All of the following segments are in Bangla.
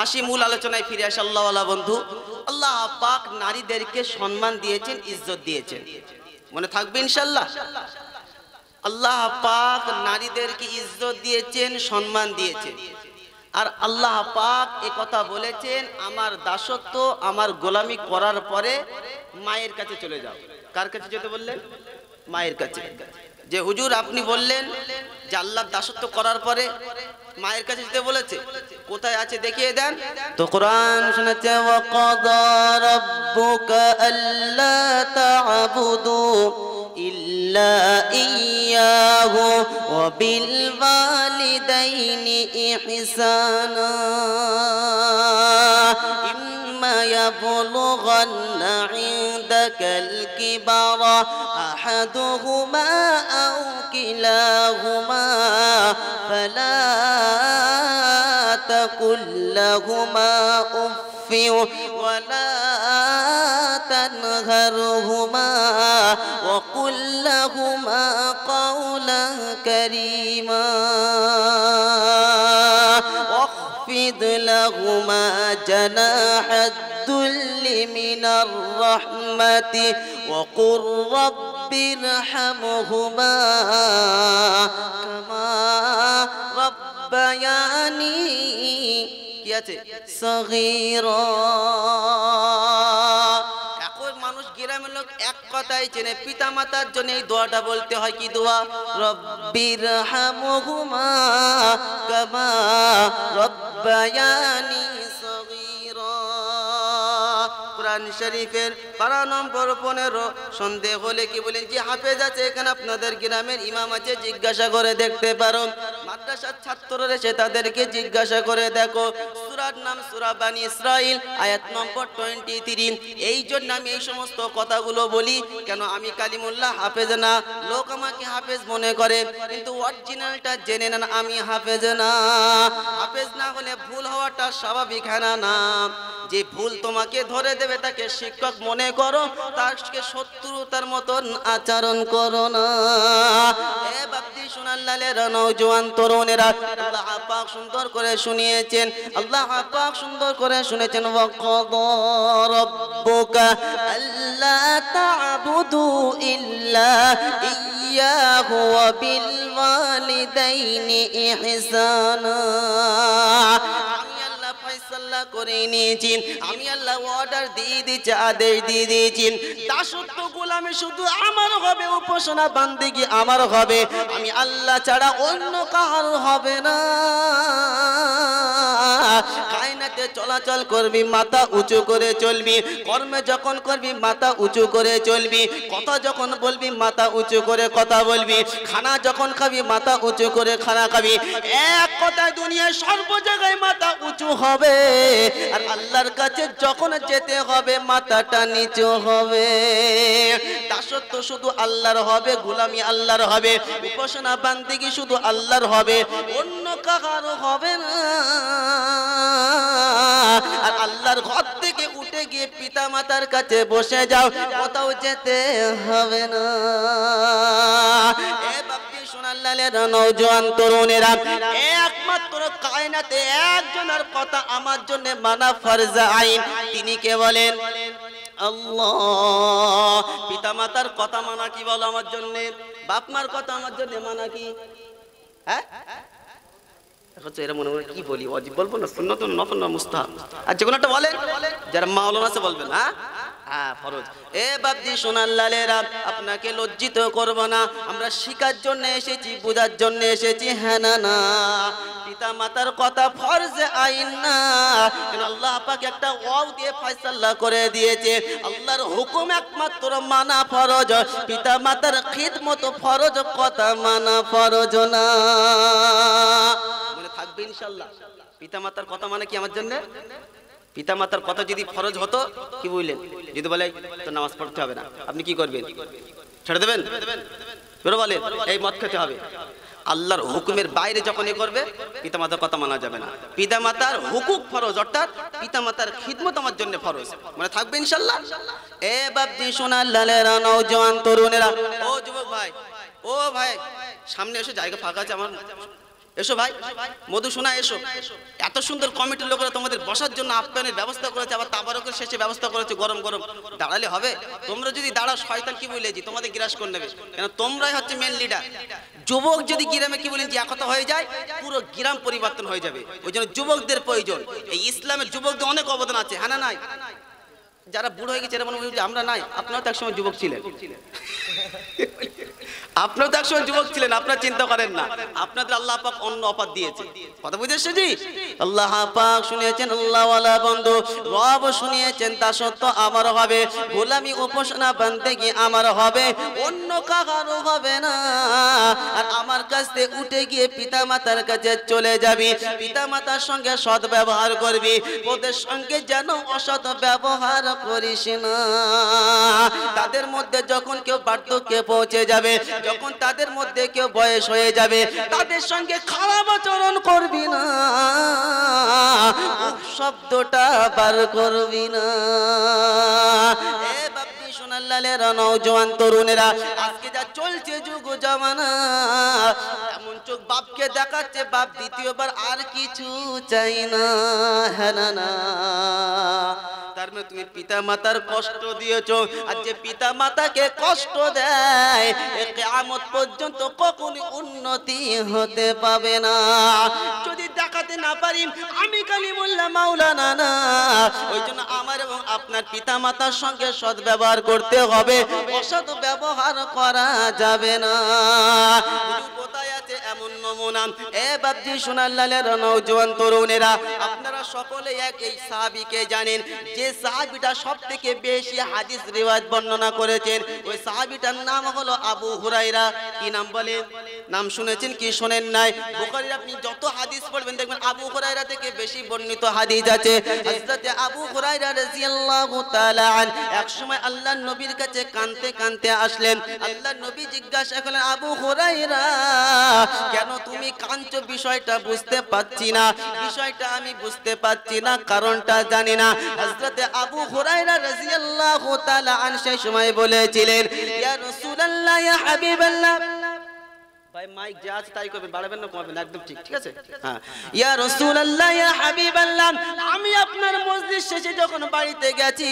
আসি মূল আলোচনায় ফিরে আসি। আল্লাহওয়ালা বন্ধু, আল্লাহ পাক নারীদেরকে সম্মান দিয়েছেন, ইজ্জত দিয়েছেন, মনে থাকবে ইনশাআল্লাহ। আল্লাহ পাক নারীদেরকে ইজ্জত দিয়েছেন, সম্মান দিয়েছেন। আর আল্লাহ পাক এই কথা বলেছেন, আমার দাসত্ব, আমার গোলামি করার পরে মায়ের কাছে চলে যাও। কার কাছে যেতে বললেন? মায়ের কাছে। যে হুজুর আপনি বললেন যে আল্লাহর দাসত্ব করার পরে মায়ের কাছে যেতে বলেছে, কোথায় আছে দেখিয়ে দেন তো। কোরআন শোনাচ্ছে, ওয়াকাদা রাব্বুকা আল্লা তা'বুদু ইল্লা ইয়াহু ওয়া বিল ওয়ালিদাইনি ইহসানা ইম্মা ইয়াবলুগান্না ইনদাকাল কিবারা আহাদুহুমা আও কিলাহুমা ফালা তাকুল লাহুমা উফফি ওয়ালা تنهرهما وقل لهما قولا كريما واخفض لهما جناح الذل من الرحمة وقل رب ارحمهما كما ربياني صغيرا। মানুষ গ্রামের লোক এক কথাই চেনে, পিতা মাতার জন্য এই দোয়াটা বলতে হয়। কি দোয়া? রব্বিরহামহুমা কামা রব্বায়ানি সগীরা। কোরআন শরীফের পারা নম্বর 15। সন্দেহ হলে কি বলেন যে হাফেজ আছে এখানে, আপনাদের গ্রামের ইমাম আছে, জিজ্ঞাসা করে দেখতে পারো। মাদ্রাসার ছাত্ররা এসে তাদেরকে জিজ্ঞাসা করে দেখো। সূরার নাম সূরা বানী ইসরাইল, আয়াত নম্বর 23। এই জন্য আমি এই সমস্ত কথাগুলো বলি। কেন? আমি কালিমুল্লাহ হাফেজ না, লোক আমাকে হাফেজ মনে করে, কিন্তু অরিজিনালটা জেনে নেন আমি হাফেজ না। হাফেজ না হলে ভুল হওয়াটা স্বাভাবিক, হ্যাঁ না? যে ভুল তোমাকে ধরে দেবে তাকে শিক্ষক মনে করো, তাকে শত্রুতার মতন আচরণ করো না। এ বাপজি সোনাল্লালের নওজোয়ান তরুণেরা, আল্লাহ পাক সুন্দর করে শুনিয়েছেন, আল্লাহ পাক সুন্দর করে শুনেছেন, ওয়াকাদা রাব্বুকা আল্লা তা'বুদু ইল্লা ইয়াহু ওয়া বিল ওয়ালিদাইনি ইহসানা। ফয়সালা করে নিয়েছেন, আমি আল্লাহ অর্ডার দিয়ে দিয়েছি, আদেশ দিয়ে দিয়েছি, দাসত্ব গোলামি শুধু আমার হবে, উপাসনা বান্দেগি আমার হবে, আমি আল্লাহ ছাড়া অন্য কার হবে না। কায়নাতে চলাচল করবি মাথা উঁচু করে চলবি, কর্মে যখন করবি মাথা উঁচু করে চলবি, কথা যখন বলবি মাথা উঁচু করে কথা বলবি, খানা যখন খাবি মাথা উঁচু করে খানা খাবি। এক কথায় দুনিয়ায় সর্ব জায়গায় মাথা উঁচু হবে, আর আল্লাহর কাছে যখন যেতে হবে মাথাটা নিচু হবে। দাসত্ব শুধু আল্লাহর হবে, গোলামি আল্লাহর হবে, উপাসনা বান্দেগি শুধু আল্লাহর হবে, অন্য কারো হবে না। আর আল্লাহর ঘর থেকে উঠে গিয়ে পিতা মাতার কাছে বসে যাও, কোথাও যেতে হবে না। এ বাপজি সোনাল্লালের নওজোয়ান তরুণেরা, একমাত্র কায়নাতে একজনের কথা আমার জন্য মানা ফরজ আইন, তিনি কে বলেন? আল্লাহ। পিতা মাতার কথা মানা কি বলো আমার জন্য? বাপ মার কথা আমার জন্য মানা কি? হ্যাঁ, এরা মনে মনে কি বলি, অজিব বলবো না, সুন্নত না নফল না মুস্তাহাব, আর যে কোনো একটা বলেন, যারা মাওলানা আছে বলবেন। হ্যাঁ হ্যাঁ ফরজ। এ বাপজি সোনাল্লালেরা, আপনাকে লজ্জিত করব না, আমরা শিখার জন্য এসেছি, বোঝার জন্য এসেছি, হ্যাঁ না না? পিতা মাতার কথা ফরজ আইন না, আল্লাহ পাক একটা ওয়াও দিয়ে ফয়সালা করে দিয়েছে, আল্লাহর হুকুম একমাত্র মানা ফরজ, পিতা মাতার খিদমত ফরজ, কথা মানা ফরজ না। মনে থাকবে ইনশাআল্লাহ। পিতা মাতার কথা মানে কি আমার জন্য? পিতা মাতার কথা যদি ফরজ হতো, কি বললেন, যদি বলে তো নামাজ পড়তে হবে না, আপনি কি করবেন? ছেড়ে দেবেন? বেরো বলেন এই মদ খেতে হবে। আল্লাহর হুকুমের বাইরে যখন এ করবে, পিতা মাতার কথা মানা যাবে না। পিতা মাতার হুকুক ফরজ, অর্থাৎ পিতা মাতার খিদমত আমার জন্য ফরজ। মনে থাকবে ইনশাআল্লাহ। এ বাপজি সোনাল্লালেরা, নওজোয়ান তরুণেরা, ও যুবক ভাই, ও ভাই, সামনে এসে জায়গা ফাঁকা আছে, আমার এসো ভাই মধু শোনা এসো। এত সুন্দর কমিটির লোকেরা তোমাদের বসার জন্য আপ্যায়নের ব্যবস্থা করেছে, আবার তাবারকের শেষে ব্যবস্থা করেছে গরম গরম। দাঁড়ালে হবে? তোমরা যদি দাঁড়াও শয়তান কি বলেছি তোমাদের গ্রাস করে নেবে, কেন তোমরাই হচ্ছে মেন লিডার। যুবক যদি গ্রামে কি বলেন যে একতা হয়ে যায়, পুরো গ্রাম পরিবর্তন হয়ে যাবে। ওই জন্য যুবকদের প্রয়োজন। এই ইসলামের যুবকদের অনেক অবদান আছে, হ্যাঁ না নাই? যারা বুড়ো হয়ে গেছে এরা মনে হয় যে আমরা নাই, আপনারাও তো একসময় যুবক ছিলেন। আপনারা তো একসময় যুবক ছিলেন, আপনারা চিন্তা করেন না, আপনাদের আল্লাহ পাক অন্য অফার দিয়েছে। কথা বুঝেছেন জি? আল্লাহ পাক শুনিয়েছেন আল্লাহ ওয়ালা বন্ধু, রব শুনিয়েছেন দাসত্ব আমার হবে, গোলামি উপাসনা বান্দেগি আমার হবে, অন্য কারো হবে না। আর আমার কাছ থেকে উঠে গিয়ে পিতা মাতার কাছে চলে যাবি, পিতা মাতার সঙ্গে সৎ ব্যবহার করবি, ওদের সঙ্গে যেন অসৎ ব্যবহার করিস না। তাদের মধ্যে যখন কেউ বার্ধক্যে পৌঁছে যাবে, যখন তাদের মধ্যে কেউ বয়স হয়ে যাবে, তাদের সঙ্গে খারাপ আচরণ করবি না, শব্দটা বার করবি না। এ বাপজি সোনাল্লালেরা, নওজোয়ান তরুণেরা, আজকে যা চলছে যুগ জামানা, এমন চোখ বাপকে দেখাচ্ছে, বাপ দ্বিতীয়বার আর কিছু চাই না, হ্যাঁ না না? তার মানে তুমি পিতা মাতার কষ্ট দিয়েছো, আর যে পিতা মাতাকে কষ্ট দেয় কিয়ামত পর্যন্ত কখনো উন্নতি হতে পাবে না। যদি দেখাতে না পারি আমি কালিমুল্লাহ মাওলানা না, ওই জন্য আমার এবং আপনার পিতা মাতার সঙ্গে সৎ ব্যবহার করতে হবে, অসৎ ব্যবহার করা যাবে না। কোথায় আছে এমন নমুনা? এ বাপজি সোনাল্লালের নওজোয়ান তরুণেরা, আপনারা সকলে এক এই সাহাবীকে জানেন, যে সাহাবীটা সবথেকে বেশি হাদিস রিওয়ায়াত বর্ণনা করেছেন, ওই সাহাবীটার নাম হলো আবু হুরায়রা। কি নাম বলেন? নাম শুনেছেন কি শোনেন নাই? বুখারীর আপনি যত হাদিস পড়বেন দেখবেন আবু হুরায়রা থেকে বেশি বর্ণিত হাদিস আছে। হযরত আবু হুরায়রা রাদিয়াল্লাহু তাআলা আন এক সময় আল্লাহর নবীর কাছে কাঁদতে কাঁদতে আসলেন। আল্লাহর নবী জিজ্ঞাসা করলেন, আবু হুরায়রা কেন তুমি কাঁদছো? বিষয়টা বুঝতে পাচ্ছি না, বিষয়টা আমি বুঝতে পাচ্ছি না, কারণটা জানি না। হযরত আবু হুরায়রা রাদিয়াল্লাহু তাআলা আন সেই সময় বলেছিলেন, ইয়া রাসূলুল্লাহ, ইয়া হাবিবাল্লাহ, ভাই মাইক যা আছে তাই করবেন, বাড়াবেন না কমাবেন, একদম ঠিক, ঠিক আছে? হ্যাঁ। ইয়া রাসূলুল্লাহ, ইয়া হাবিবাল্লাহ, আমি আপনার মজলিস শেষে যখন বাড়িতে গেছি,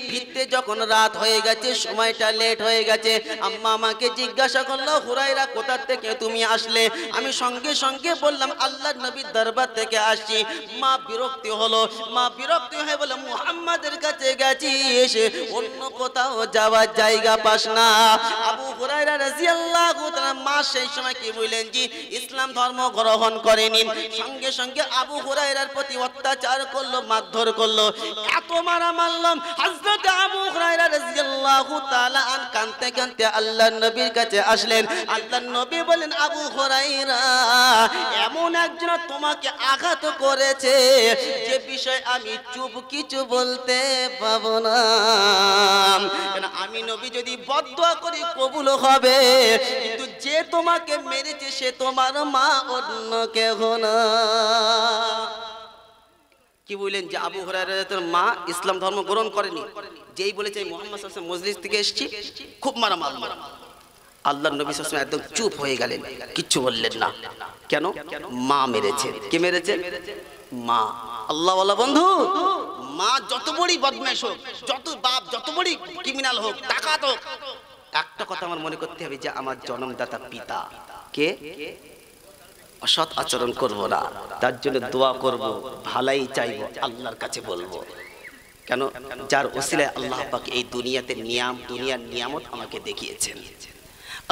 ফিরতে যখন রাত হয়ে গেছে, সময়টা লেট হয়ে গেছে, আম্মা আমাকে জিজ্ঞাসা করলো, হুরায়রা কোথা থেকে তুমি আসলে? আমি সঙ্গে সঙ্গে বললাম আল্লাহর নবীর দরবার থেকে আসছি। মা বিরক্তি হলো, মা বিরক্তি হয়ে বলে, মুহাম্মাদের কাছে গেছি, এসে অন্য কোথাও যাওয়ার জায়গা পাস না। আবু হুরায়রা রাদিয়াল্লাহু তাআলা মা সেই কি বললেন জি ইসলাম ধর্ম গ্রহণ করেনি, সঙ্গে সঙ্গে আবু হুরায়রার প্রতি অত্যাচার করলো, মারধর করলো, এত মারা মারলাম। হযরত আবু হুরায়রা রাদিয়াল্লাহু তাআলা আন কাঁদতে কাঁদতে আল্লাহর নবীর কাছে আসলেন। আল্লাহর নবী বলেন, আবু হুরায়রা এমন একজন তোমাকে আঘাত করেছে, যে বিষয় আমি চুপ কিছু বলতে পাবো না। আমি নবী যদি বদদুয়া করি কবুল হবে, কিন্তু যে তোমাকে মেরেছে সে তোমার মা, অন্য কেহ না। কি বললেন যে আবু হুরায়রার মা ইসলাম ধর্ম গ্রহণ করেনি, যেই বলেছে মুহাম্মদ সাল্লাল্লাহু আলাইহি ওয়াসাল্লাম মজলিস থেকে এসেছি, খুব মারা মারল। আল্লাহর নবী সাল্লাল্লাহু আলাইহি ওয়াসাল্লাম একদম চুপ হয়ে গেলেন, কিচ্ছু বললেন না। কেন? মা মেরেছে। কে মেরেছে? মা। আল্লাহ ওয়ালা বন্ধু, মা যত বড়ই বদমাশ হোক, যত বাপ যত বড়ই ক্রিমিনাল হোক, ডাকাত হোক, একটা কথা আমার মনে করতে হবে যে আমার জন্মদাতা পিতা কে, অসৎ আচরণ করব না, তার জন্য দোয়া করব, ভালাই চাইব, আল্লাহর কাছে বলবো। কেন? যার ওসিলায় আল্লাহ পাক এই দুনিয়াতে দুনিয়ার নিয়ামত আমাকে দেখিয়েছেন।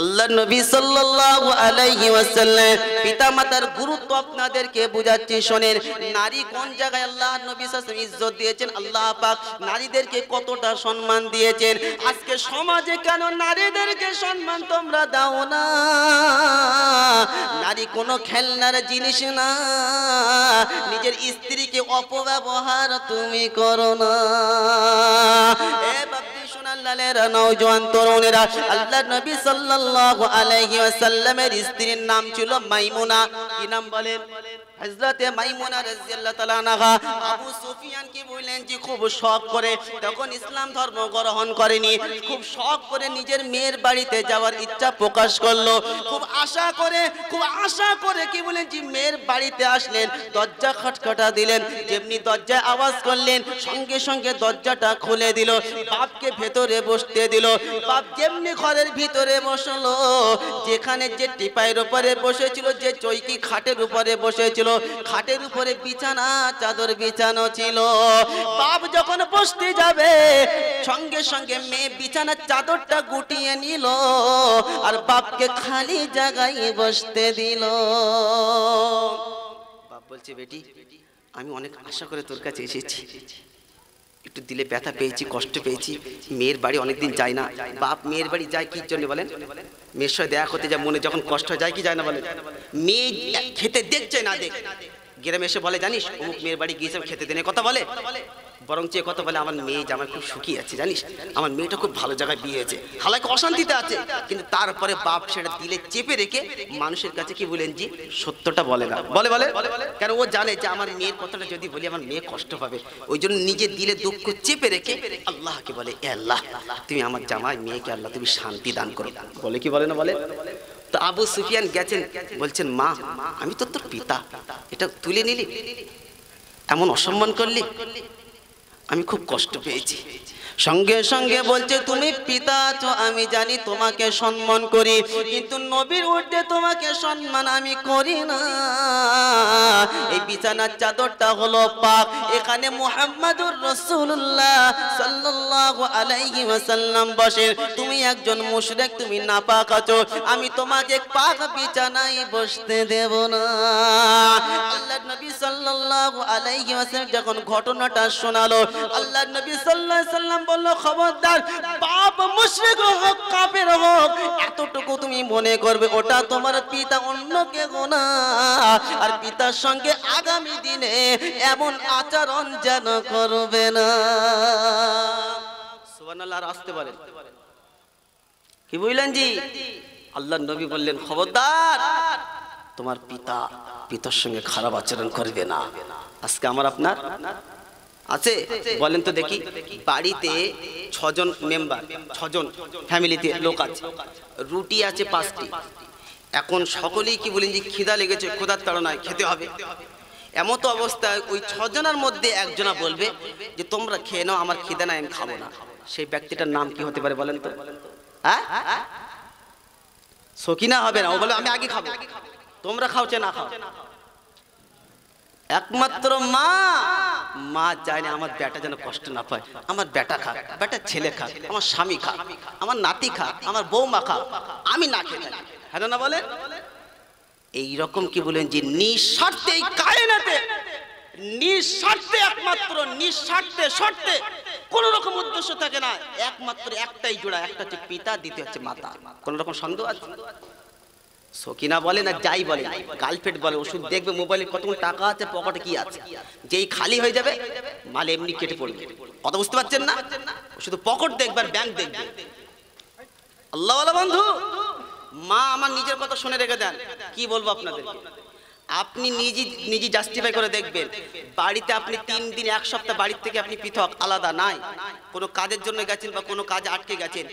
আল্লাহর নবী সাল্লাল্লাহু আলাইহি ওয়াসাল্লাম পিতামাতার গুরুত্ব আপনাদেরকে বুঝাচ্ছি, শোনেন। নারী কোন জায়গায় আল্লাহর নবী সাল্লাল্লাহু আলাইহি ওয়াসাল্লাম ইজ্জত দিয়েছেন, আল্লাহ পাক নারীদেরকে কতটা সম্মান দিয়েছেন। আজকে সমাজে কেন নারীদেরকে সম্মান তোমরা দাও না? নারী কোনো খেলনার জিনিস না, নিজের স্ত্রীকে অপব্যবহার তুমি করো না। এ বাপজি সোনাল্লালেরা, নওজোয়ান তরুণেরা, আল্লাহর নবী সাল্লাল্লাহু আলাইহি ওয়াসাল্লামের স্ত্রীর নাম ছিল মাইমুনা। কি নাম বলেন? হযরতে মাইমুনা রাদিয়াল্লাহু তাআলা আনহা আবু সুফিয়ান কি বললেন যে খুব শখ করে, তখন ইসলাম ধর্ম গ্রহণ করেনি, খুব শখ করে নিজের মেয়ের বাড়িতে যাওয়ার ইচ্ছা প্রকাশ করলো। খুব আশা করে কি বলেন যে মেয়ের বাড়িতে আসলেন, দরজা খটখটা দিলেন, যেমনি দরজায় আওয়াজ করলেন সঙ্গে সঙ্গে দরজাটা খুলে দিল, বাপকে ভেতরে বসতে দিল। বাপ যেমনি ঘরের ভিতরে বসলো, যেখানে যে টিপাইয়ের উপরে বসেছিল, যে চৌকি খাটের উপরে বসেছিল, খাটের উপরে বিছানা চাদর বিছানো ছিল। বাপ যখন বসতে যাবে সঙ্গে সঙ্গে মেয়ে বিছানার চাদরটা গুটিয়ে নিল আর বাপকে খালি জায়গায় বসতে দিল। বাপ বলছে, বেটি আমি অনেক আশা করে তোর কাছে এসেছি, একটু দিলে ব্যথা পেয়েছি, কষ্ট পেয়েছি, মেয়ের বাড়ি অনেকদিন যায় না। বাপ মেয়ের বাড়ি যায় কি জন্য বলেন? মেয়ের সাথে দেখা করতে যায়, মনে যখন কষ্ট যায় কি যায় না বলেন? মেয়ে খেতে দেখছে না দেখ, গ্রামে এসে বলে জানিস অমুক মেয়ের বাড়ি গিয়েছিলাম খেতে দেনে কথা বলে, বরং যে কথা বলে আমার মেয়ে জামাই খুব সুখী আছে, জানিস আমার মেয়েটা খুব ভালো জায়গায় বিয়ে হয়েছে, হালাকি অশান্তিতে আছে, কিন্তু তারপরে বাপ সেটা দিলে চেপে রেখে মানুষের কাছে কি বলেন জি সত্যটা বলে না, বলে কেন ও জানে যে আমার মেয়ের কথাটা যদি বলি আমার মেয়ে কষ্ট পাবে, ওই জন্য নিজে দিলে দুঃখ চেপে রেখে আল্লাহকে বলে, এ আল্লাহ তুমি আমার জামাই মেয়েকে আল্লাহ তুমি শান্তি দান করো, বলে কি বলে না বলে? তো আবু সুফিয়ান গেছেন, বলছেন মা আমি তো তোর পিতা, এটা তুলে নিলি, এমন অসম্মান করলি, আমি খুব কষ্ট পেয়েছি। সঙ্গে সঙ্গে বলছে তুমি পিতা আছো আমি জানি, তোমাকে সম্মান করি, কিন্তু নবীর ঊর্ধ্বে তোমাকে সম্মান আমি করি না। এই বিছানার চাদরটা হলো পাক, এখানে মুহাম্মাদুর রাসূলুল্লাহ সাল্লাল্লাহু আলাইহি ওয়াসাল্লাম বসেন, তুমি একজন মুশরিক, তুমি নাপাক আছো, আমি তোমাকে পাক বিছানায় বসতে দেব না। আল্লাহর নবী সাল্লাল্লাহু আলাইহি ওয়াসাল্লাম যখন ঘটনাটা শোনালো, আল্লাহর নবী সাল্লাল্লাহু আলাইহি ওয়াসাল্লাম বলল খবরদার, বাপ মুশরিক হোক কাফের হোক এতটুকু তুমি মনে করবে ওটা তোমার পিতা, অন্য কেউ না, আর পিতার সঙ্গে আগামী দিনে এমন আচরণ যেন করবে না। সুবহানাল্লাহ, আর আসতে বলেন কি বললেন জি? আল্লাহর নবী বললেন খবরদার তোমার পিতার সঙ্গে খারাপ আচরণ করবে না। আজকে আমার আপনার আছে বলেন তো দেখি, বাড়িতে 6 জন মেম্বার, 6 জন ফ্যামিলিতে লোক আছে, রুটি আছে 5টি, এখন সকলেই কি বলেন যে খিদা লেগেছে, ক্ষুধার তাড়নায় খেতে হবে, এমতো অবস্থায় ওই 6 জনের মধ্যে একজনা বলবে যে তোমরা খেয়ে নাও, আমার খিদা নাই আমি খাবো না। সেই ব্যক্তিটার নাম কি হতে পারে বলেন তো? হ্যাঁ, সকিনা হবে না, ও বলে আমি আগে খাবো, তোমরা খাওছে না খাও। একমাত্র মা চায় না আমার বেটা যেন কষ্ট না পায়, আমার বেটা খাক, বেটার ছেলে খাক, আমার স্বামী খাক, আমার নাতি খাক, আমার বৌমা খাক, আমি না খেয়ে থাকি, হ্যাঁ না বলেন? এইরকম কি বলেন যে নিঃস্বার্থে এই কায়নাতে, নিঃস্বার্থে, একমাত্র নিঃস্বার্থে, শর্তে কোন রকম উদ্দেশ্য থাকে না, একমাত্র একটাই জোড়া, একটা হচ্ছে পিতা, দ্বিতীয় হচ্ছে মাতা। কোন রকম সন্দেহ আছে? সকিনা বলে না যাই বলে, গার্লফ্রেন্ড বলে, ওষুধ দেখবে মোবাইলে কতক্ষণ টাকা আছে, পকেটে কি আছে, যেই খালি হয়ে যাবে মাল এমনি কেটে পড়বে, কথা বুঝতে পারছেন না? শুধু পকেট দেখবে আর ব্যাংক দেখবে। আল্লাহ ওয়ালা বন্ধু, মা আমার নিজের কথা শুনে রেখে দেন, কি বলবো আপনাদের, আপনি নিজে জাস্টিফাই করে দেখবেন, বাড়িতে আপনি 3 দিন 1 সপ্তাহ বাড়ির থেকে আপনি পৃথক আলাদা নাই, কোনো কাজের জন্য গেছেন বা কোনো কাজে আটকে গেছেন,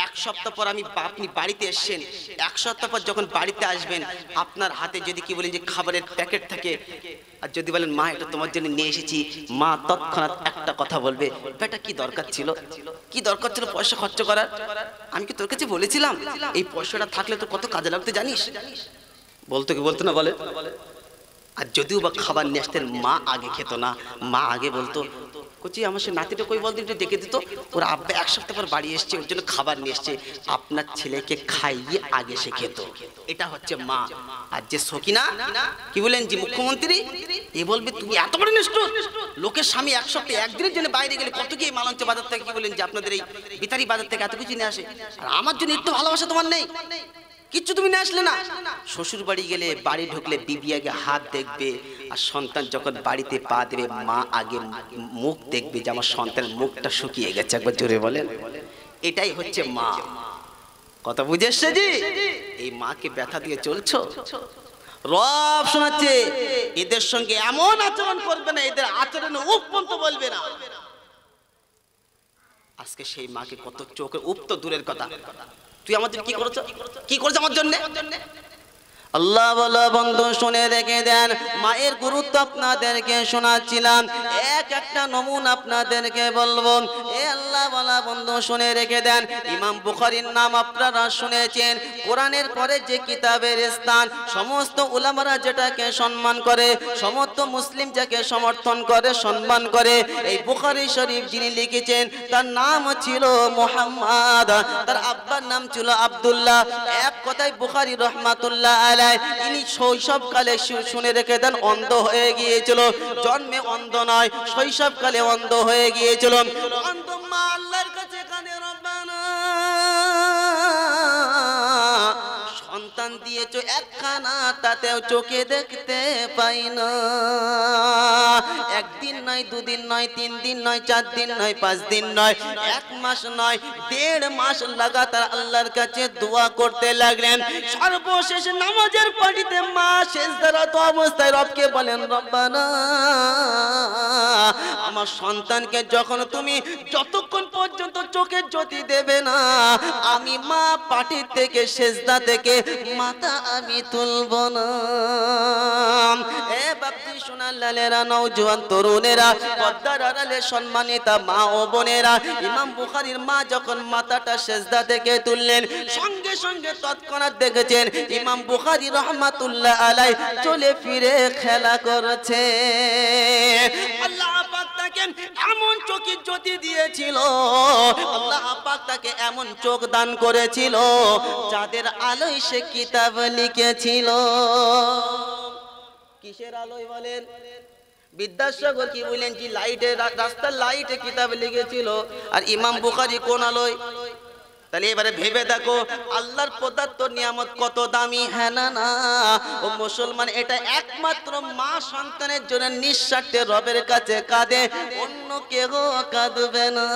1 সপ্তাহ পর আপনি বাড়িতে এসেছেন, 1 সপ্তাহ পর যখন বাড়িতে আসবেন আপনার হাতে যদি কি বলেন যে খাবারের প্যাকেট থাকে, আর যদি বলেন মা এটা তোমার জন্য নিয়ে এসেছি, মা তৎক্ষণাৎ একটা কথা বলবে, বেটা কি দরকার ছিল, কি দরকার ছিল পয়সা খরচ করার, আমি কি তোর কাছে বলেছিলাম এই পয়সাটা থাকলে তো কত কাজে লাগতে জানিস, বলতো কি বলতো না বলে? আর যদিও বা খাবার নিয়ে আসতেন, মা আগে খেত না, মা আগে বলতো কচি আমার সে নাতিটা কই বলতো একটু ডেকে দিত, ওর আব্বা 1 সপ্তাহ পর বাড়ি এসছে, ওর জন্য খাবার নিয়ে এসছে, আপনার ছেলেকে খাইয়ে আগে সে খেত, এটা হচ্ছে মা। আর যে সকিনা কি বলেন যে মুখ্যমন্ত্রী, এ বলবে তুমি এত বড় নিষ্ঠুর, লোকের স্বামী 1 সপ্তাহ 1 দিনের জন্য বাইরে গেলে কত কি মালঞ্চ বাজার থেকে কি বলেন যে আপনাদের এই বিতারি বাজার থেকে এত কিছু নিয়ে আসে, আর আমার জন্য একটু ভালোবাসা তোমার নেই, কিচ্ছু তুমি নিয়ে আসলে না। শ্বশুর বাড়ি গেলে বাড়ি ঢুকলে বিবি আগে হাত দেখবে, আর সন্তান যখন বাড়িতে পা দেবে মা আগে মুখ দেখবে যে আমার সন্তানের মুখটা শুকিয়ে গেছে, একবার জোরে বলেন, এটাই হচ্ছে মা। কথা বুঝে এসছে জি? এই মাকে ব্যথা দিয়ে চলছো, রব শোনাচ্ছে এদের সঙ্গে এমন আচরণ করবে না, এদের আচরণে উপ পর্যন্ত বলবে না। আজকে সেই মাকে কত চোখে উপ তো দূরের কথা, তুই আমাদের কি করেছো, কি করেছো আমার জন্য? আল্লাহ বলো বন্ধু শুনে রেখে দেন, মায়ের গুরুত্ব আপনাদেরকে শোনাচ্ছিলাম, একটা নমুনা আপনাদেরকে বলবো। এ আল্লাহ বলা বন্ধু শুনে রেখে দেন, ইমাম বুখারীর নাম আপনারা শুনেছেন, কোরআনের পরে যে কিতাবের স্থান, সমস্ত উলামারা যেটাকে সম্মান করে, সমস্ত মুসলিম যাকে সমর্থন করে সম্মান করে, এই বুখারী শরীফ যিনি লিখেছেন তার নাম ছিল মুহাম্মদ, তার আব্বার নাম ছিল আব্দুল্লাহ। এক কথায় বুখারী রহমাতুল্লাহ আলাইহি ইনি শৈশবকালে শুনে রেখে দেন অন্ধ হয়ে গিয়েছিল, জন্মে অন্ধ নয়, শৈশবকালে অন্ধ হয়ে গিয়েছিল। অন্ধ মা আল্লাহর কাছে কাঁদে, রব্বানা সন্তান দিয়েছো একখানা, তাতেও চোখে দেখতে পাই না। একদিন নয়, দুদিন নয়, 3 দিন নয়, 4 দিন নয়, 5 দিন নয়, 1 মাস নয়, 1.5 মাস লাগাতার আল্লাহর কাছে দোয়া করতে লাগলেন। সর্বশেষ নামাজের পাটিতে মা সেজদারত অবস্থায় রবকে বলেন, রব্বানা আমার সন্তানকে যখন তুমি যতক্ষণ পর্যন্ত চোখের জ্যোতি দেবে না, আমি মা পাটির থেকে সেজদা থেকে মাথা আমি তুলব না। এ বাপজি সোনার লালেরা, নওজোয়ান তরুণেরা, পর্দার আড়ালে সম্মানিতা মা ও বোনেরা, ইমাম বুখারীর মা যখন মাথাটা সেজদা থেকে তুললেন, সঙ্গে সঙ্গে তৎক্ষণাৎ দেখেছেন ইমাম বুখারী রহমাতুল্লাহ আলাইহি চলে ফিরে খেলা করছে। আল্লাহ পাক তাকে এমন চোখের জ্যোতি দিয়েছিল, আল্লাহ পাক তাকে এমন চোখ দান করেছিল যাদের আলোয় সে কিতাব লিখেছিল। কিসের আলোয় বলেন? বিদ্যাসাগর কি বলেন যে লাইটে, রাস্তার লাইটে কিতাব লিখেছিল। আর ইমাম বুখারী কোন আলোয়? তাহলে এবারে ভেবে দেখো আল্লাহর প্রদত্ত নিয়ামত কত দামি। হ্যাঁ না না ও মুসলমান, এটা একমাত্র মা সন্তানের জন্য নিঃস্বার্থে রবের কাছে কাঁদে, অন্য কেউ কাঁদবে না।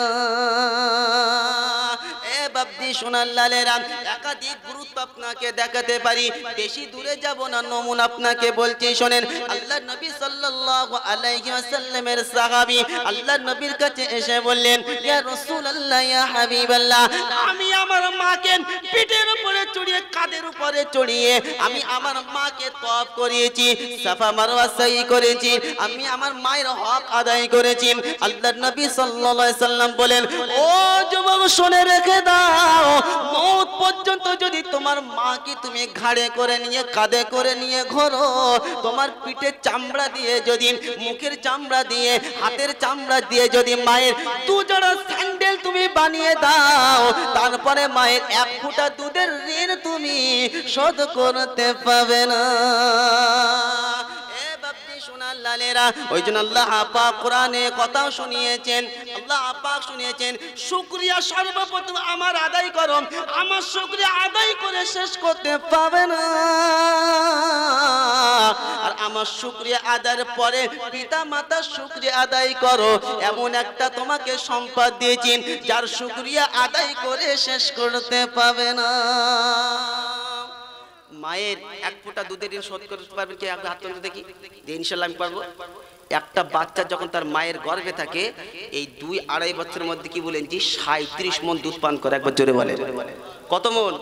এ বাপজি সোনার লালেরা, একাধিক গুরুত্ব আপনাকে দেখাতে পারি, বেশি দূরে যাব না, নমুনা আপনাকে বলছি শোনেন। আল্লাহর নবী সাল্লাল্লাহু আলাইহি ওয়াসাল্লামের সাহাবী আল্লাহর নবীর কাছে এসে বললেন, ইয়া রাসূলুল্লাহ, ইয়া হাবিবাল্লাহ, আমি আমার মাকে পিঠের উপরে চড়িয়ে, কাঁধের উপরে চড়িয়ে আমি আমার মাকে তওয়াফ করিয়েছি, সাফা মারওয়া সাই করেছি, আমি আমার মায়ের হক আদায় করেছি। আল্লাহর নবী সাল্লাল্লাহু আলাইহি সাল্লাম বলেন, ও যুবক শুনে রেখে দাও, মওত পর্যন্ত যদি তোমার মাকে তুমি ঘাড়ে করে নিয়ে, কাঁধে করে নিয়ে ঘোরো, তোমার পিঠের চামড়া দিয়ে যদি, মুখের চামড়া দিয়ে, হাতের চামড়া দিয়ে যদি মায়ের 2 জোড়া স্যান্ডেল তুমি বানিয়ে দাও, তারপরে মায়ের 1 ফোঁটা দুধের ঋণ তুমি শোধ করতে পাবে না। সোনার লালেরা, ওই জন্য আল্লাহ পাক কোরআনে কথাও শুনিয়েছেন, আল্লাহ পাক শুনিয়েছেন, শুকরিয়া সর্বপ্রথম আমার আদায় করো, আমার শুকরিয়া আদায় করে শেষ করতে পাবে না। আর আমার শুকরিয়া আদায়ের পরে পিতা মাতার শুকরিয়া আদায় করো, এমন একটা তোমাকে সম্পদ দিয়েছি যার শুকরিয়া আদায় করে শেষ করতে পাবে না। মায়ের 1 ফোঁটা দুধের ঋণ শোধ করতে পারবেন কি? হাত তুলে দেখি, যে ইনশাআল্লাহ আমি পারবো। একটা বাচ্চা যখন তার মায়ের গর্ভে থাকে, এই 2-2.5 বছরের মধ্যে কি বলেন যে 37 মণ দুধ পান করে। একবার জোরে বলেন, কত মণ?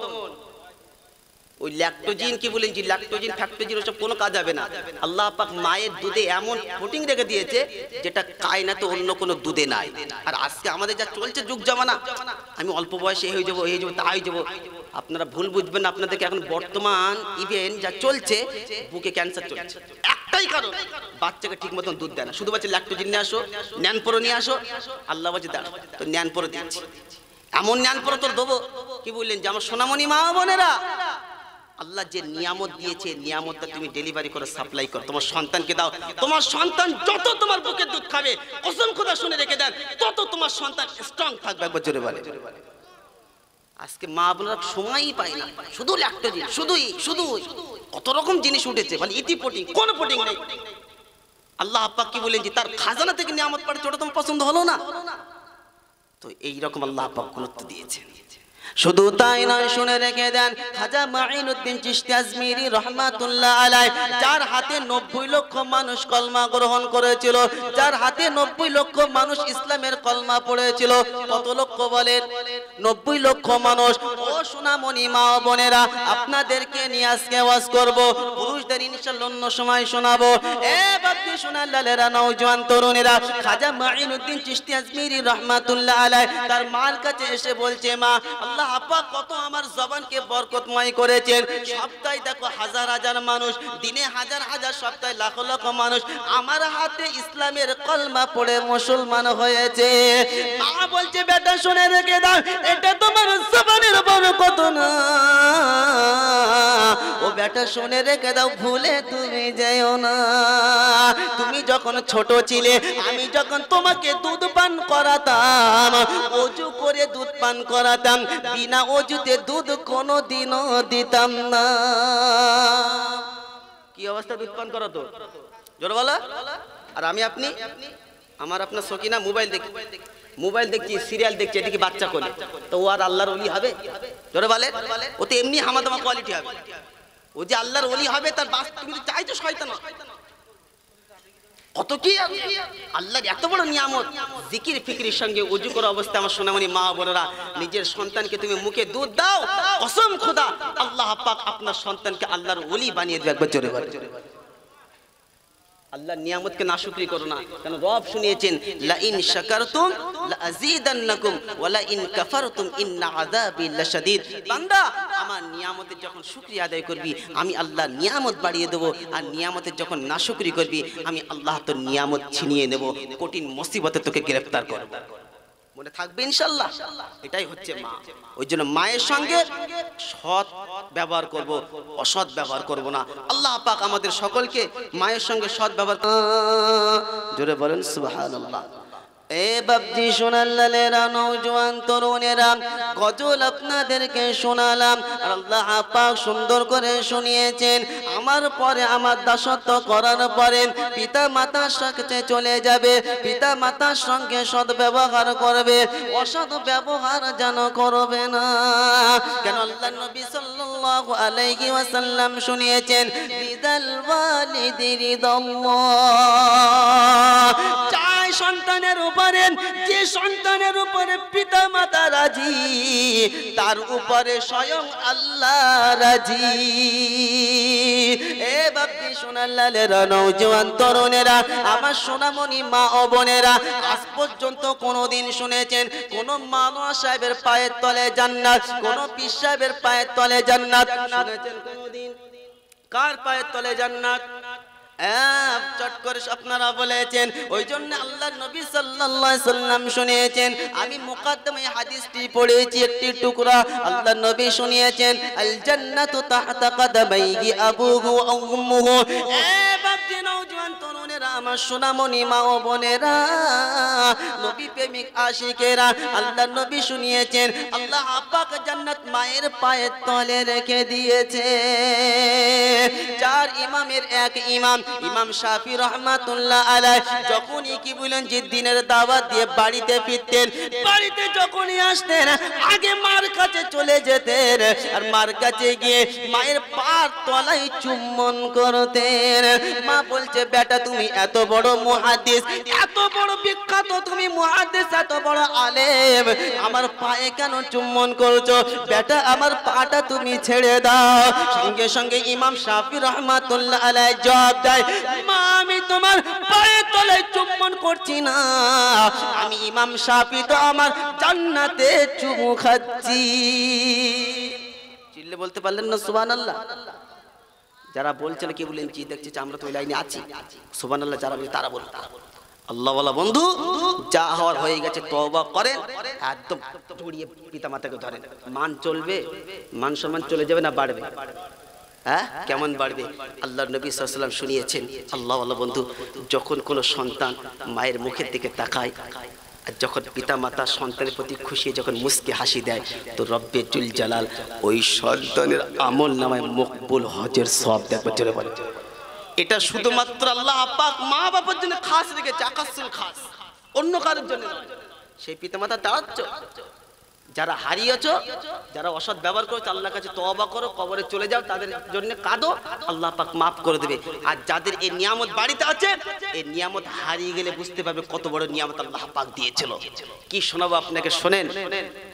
ওই ল্যাকটোজিন কি বলেন যে ল্যাকটোজিন, ফ্যাক্টোজিন ওসব কোনো কাজ হবে না। আল্লাহ পাক মায়ের দুধে এমন প্রোটিন রেখে দিয়েছে যেটা কায়নাতে অন্য কোনো দুধে নাই। আর আজকে আমাদের যা চলছে যুগ জামানা, আমি অল্প বয়সে হয়ে যাবো, হয়ে যাবো, তা হয়ে যাবো, আপনারা ভুল বুঝবেন না। আপনাদেরকে এখন বর্তমান ইভেন্ট যা চলছে, বুকে ক্যান্সার চলছে, একটাই কারণ, বাচ্চাকে ঠিক মতন দুধ দেয় না। শুধু বলছে ল্যাকটোজিন নিয়ে আসো, ন্যানপোরো নিয়ে আসো। আল্লাহ বলছে দাঁড়া, তো ন্যানপোরো দিচ্ছি, এমন ন্যানপোরো তোর দেবো। কি বললেন যে আমার সোনামণি মা বোনেরা, আল্লাহ যে নিয়ামত দিয়েছে, নিয়ামতটা তুমি ডেলিভারি করে সাপ্লাই করো, তোমার সন্তানকে দাও। তোমার সন্তান যত তোমার বুকের দুধ খাবে, কসম খোদা শুনে রেখে দেন, তত তোমার সন্তান স্ট্রং থাকবে। একবার জোরে বলে। আজকে মা বোনেরা সময়ই পায় না, শুধু ল্যাকটোজিন, শুধুই কত রকম জিনিস উঠেছে, মানে ইতি পোটিং, কোন পোটিং নেই। আল্লাহ পাক কি বলেন যে তার খাজানা থেকে নিয়ামত পাচ্ছে, ওটা তোমার পছন্দ হলো না? তো এইরকম আল্লাহ পাক গুরুত্ব দিয়েছেন। শুধু তাই নয়, শুনে রেখে দেন, খাজা মাঈনুদ্দিন চিশতি আজমিরি রহমাতুল্লাহ আলাইহি, যার হাতে 90 লক্ষ মানুষ কলমা গ্রহণ করেছিল, যার হাতে 90 লক্ষ মানুষ ইসলামের কলমা পড়েছিল। কত লক্ষ বলেন? 90 লক্ষ মানুষ। ও সোনামণি মা ও বোনেরা, আপনাদেরকে নিয়ে আজকে ওয়াজ করব, পুরুষদের ইনশাআল্লাহ অন্য সময় শোনাবো। এ বাপজি শোনার লালেরা, নওজোয়ান তরুণেরা, খাজা মাঈনুদ্দিন চিশতি আজমিরি রহমাতুল্লাহ আলাইহি তার মার কাছে এসে বলছে, মা, আল্লাহ পাক কত আমার জবানকে বরকতময় করেছেন। সপ্তাহে দেখো হাজার হাজার মানুষ, দিনে হাজার হাজার, সপ্তাহে লাখ লাখ মানুষ আমার হাতে ইসলামের কলমা পড়ে মুসলমান হয়েছে। মা বলছে, বেটা শুনে রেখে দাও, এটা তোমার জবানের বরকত না। ও বেটা শুনে রেখে দাও, ভুলে তুমি যেও না। তুমি যখন ছোট ছিলে, আমি যখন তোমাকে দুধ পান করাতাম, ওযু করে দুধ পান করাতাম, বিনা ওযুতে দুধ কোনোদিনও দিতাম না। কি অবস্থা দুধ পান করাতো? জোরে বলো। আর আমি আপনি, আমার আপনার সকিনা মোবাইল দেখছি, সিরিয়াল দেখছি, এদিকে বাচ্চা কোলে, তো ও আর আল্লাহর ওলি হবে? জোরে বলে। ও তো এমনি হামাদামা কোয়ালিটি হবে। ও যে আল্লাহর ওলি হবে, তার বাস্তবে চাই তো শয়তান। কত কি আল্লাহর এত বড় নিয়ামত, জিকির ফিকিরের সঙ্গে ওযু করা অবস্থায় আমার সোনামণি মা বোনেরা, নিজের সন্তানকে তুমি মুখে দুধ দাও, কসম খোদা আল্লাহ পাক আপনার সন্তানকে আল্লাহর ওলি বানিয়ে দেবে। একবার জোরে বলে। আল্লাহর নিয়ামতকে নাশুকরি করো না, কারণ রব শুনিয়েছেন, লা ইন শাকারতুম লা আযীদান্নাকুম ওয়া লা ইন কাফারতুম ইন্না আযাবি লাশাদীদ। বান্দা, আমার নিয়ামতের যখন শুকরিয়া আদায় করবি, আমি আল্লাহ নিয়ামত বাড়িয়ে দেব, আর নিয়ামতের যখন নাশুকরি করবি, আমি আল্লাহ তোর নিয়ামত ছিনিয়ে নেব, কঠিন মুসিবতে তোকে গ্রেফতার করব। মনে থাকবে ইনশাআল্লাহ। এটাই হচ্ছে মা। ওই জন্য মায়ের সঙ্গে সৎ ব্যবহার করব, অসৎ ব্যবহার করব না। আল্লাহ পাক আমাদের সকলকে মায়ের সঙ্গে সৎ ব্যবহার, জোরে বলেন সুবহানাল্লাহ। এ বাপজি শোনার লালেরা, নওজোয়ান তরুণেরা, গজল আপনাদেরকে শোনালাম, আর আল্লাহ পাক সুন্দর করে শুনিয়েছেন। আমার পরে, আমার দাসত্ব করার পরে পিতা মাতার সাথে চলে যাবে, পিতা মাতার সঙ্গে সৎ ব্যবহার করবে, অসৎ ব্যবহার যেন করবে না। কেন আল্লাহ নবী সাল্লাল্লাহু আলাইহি ওয়াসাল্লাম শুনিয়েছেন, রিদাল ওয়ালিদি রিদাল্লাহ। চাই সন্তানের উপরে, যে সন্তানের উপরে পিতা মাতা রাজি, তার উপরে স্বয়ং আল্লাহ রাজি। এ বাপজি সোনার লালেরা, নওজোয়ান তরুণেরা, আমার সোনামণি মা ও বোনেরা, আজ পর্যন্ত কোনদিন শুনেছেন কোন মাওলানা সাহেবের পায়ের তলে জান্নাত, কোন পীর সাহেবের পায়ের তলে জান্নাত শুনেছেন কোনদিন? কার পায়ের তলে জান্নাত? চট করে আপনারা বলেছেন। ওই জন্য আল্লাহর নবী সাল্লাল্লাহু আলাইহি সাল্লাম শুনিয়েছেন, আমি মুকদ্দমায় হাদিসটি পড়েছি একটি টুকরা। আল্লাহর নবী শুনিয়েছেন, আল জান্নাতু তাহতা কাদামাইহি আবুহু ওয়া উম্মুহু। এ বাপজি নওজোয়ান তরুণেরা, আমার সোনামণি মা ও বোনেরা, নবী প্রেমিক আশিকেরা, আল্লাহর নবী শুনিয়েছেন, আল্লাহ পাক জান্নাত মায়ের পায়ের তলে রেখে দিয়েছে। চার ইমামের এক ইমাম, ইমাম শাফি রহমাতুল্লাহ আলাইহি, যখনই কি বলেন যে দিনের দাওয়াত দিয়ে বাড়িতে ফিরতেন, বাড়িতে যখনই আসতেন, আগে মার কাছে চলে যেতেন, আর মার কাছে গিয়ে মায়ের পার তলায় চুম্বন করতেন। মা বলছে, বেটা তুমি এত বড় মুহাদ্দিস, এত বড় বিখ্যাত তুমি মুহাদ্দিস, এত বড় আলেম, আমার পায়ে কেন চুম্বন করছো? বেটা আমার পাটা তুমি ছেড়ে দাও। সঙ্গে সঙ্গে ইমাম শাফি রহমাতুল্লাহ আলাইহি জবাব দেয়, মা আমি তোমার পায়ের তলায় চুম্বন করছি না, আমি ইমাম শাফি তো আমার জান্নাতে চুমু খাচ্ছি। চিল্লে বলতে পারলেন না সুবহানাল্লাহ? যারা বলছেন কি বলেন, কি দেখছি আমরা তো ওই লাইনে আছি। সুবহানাল্লাহ যারা বলে তারা বলুন। আল্লাহ ওয়ালা বন্ধু, যা হওয়ার হয়ে গেছে তওবা করেন, একদম জড়িয়ে পিতা মাতাকে ধরেন। মান চলবে, মান সম্মান চলে যাবে না বাড়বে? হ্যাঁ, কেমন বাড়বে? আল্লাহর নবী সাল্লাল্লাহু আলাইহি ওয়াসাল্লাম শুনিয়েছেন, আল্লাহ ওয়ালা বন্ধু, যখন কোনো সন্তান মায়ের মুখের দিকে তাকায়, আর যখন পিতা মাতা সন্তানের প্রতি খুশি, যখন মুস্কি হাসি দেয়, তো রব্বে জুল জালাল ওই সন্তানের আমল নামায় মকবুল হজের সওয়াব দেখবে। চলে বলে, এটা শুধুমাত্র আল্লাহ পাক মা বাবার জন্য খাস রেখেছে, আকাশুল খাস, অন্য কারোর জন্য নয়। সেই পিতা মাতা দাঁড়াচ্ছ, যারা হারিয়েছো, যারা অসৎ ব্যবহার করেছো, আল্লাহর কাছে তওবা করো, কবরে চলে যাও, তাদের জন্য কাঁদো, আল্লাহ পাক মাফ করে দেবে। আর যাদের এই নিয়ামত বাড়িতে আছে, এই নিয়ামত হারিয়ে গেলে বুঝতে পারবে কত বড় নিয়ামত আল্লাহ পাক দিয়েছিল। কি শোনাবো আপনাকে, শোনেন,